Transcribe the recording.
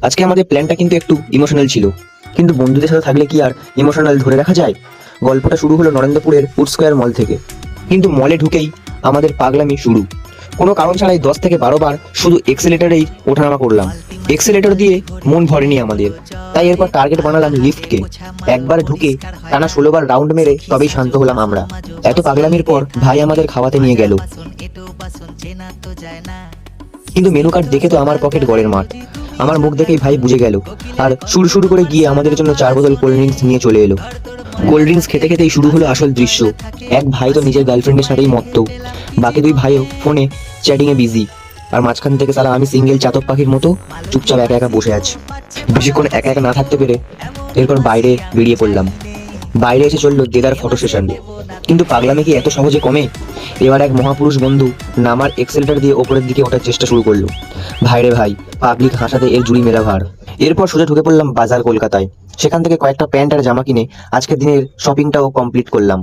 আজকে আমাদের প্ল্যানটা কিন্তু একটু ইমোশনাল ছিল, কিন্তু বন্ধুদের সাথে থাকলে কি আর ইমোশনাল ধরে রাখা যায়? গল্পটা শুরু হলো নরেন্দ্রপুরের ফুড স্কোয়ার মল থেকে। কিন্তু মলে ঢুকেই আমাদের পাগলামি শুরু। কোনো কারণ ছাড়াই 10 থেকে 12 বার শুধু এক্সেলেটরেই ওঠানামা করলাম। এক্সেলেটর দিয়ে মন ভরেনি আমাদের, তাই এরপর টার্গেট বানালাম লিফটকে। একবার ঢুকে টানা 16 বার রাউন্ড মেরে তবেই শান্ত হলাম আমরা। এত পাগলামির পর ভাই আমাদের খাওয়াতে নিয়ে গেল, কিন্তু মেনু কার্ড দেখে তো আমার পকেট গড়ের মাঠ। আমার মুখ দেখেই ভাই বুঝে গেল, আর শুরু করে গিয়ে আমাদের জন্য 4 বোতল কোল্ড ড্রিঙ্কস নিয়ে চলে এলো। কোল্ড ড্রিঙ্কস খেতে খেতেই শুরু হলো আসল দৃশ্য। এক ভাই তো নিজের গার্লফ্রেন্ডের সাথেই মত্ত, বাকি 2 ভাইও ফোনে চ্যাটিং এ বিজি, আর মাঝখান থেকে সালা আমি সিঙ্গেল চাতক পাখির মতো চুপচাপ একা একা বসে আছি। বেশিক্ষণ একা একা না থাকতে পেরে এরপর বাইরে বেরিয়ে পড়লাম। বাইরে এসে চললো দেদার ফটো সেশন। কিন্তু পাগলামি কি এত সহজে কমে? এবার এক মহাপুরুষ বন্ধু নামার এক্সেলেটর দিয়ে ওপরের দিকে ওঠার চেষ্টা শুরু করলো। ভাইরে ভাই, পাবলিক হাসাতে এর জুড়ি মেলা ভার। এরপর সোজা ঢুকে পড়লাম বাজার কলকাতায়। সেখান থেকে কয়েকটা প্যান্ট আর জামা কিনে আজকের দিনের শপিংটাও কমপ্লিট করলাম।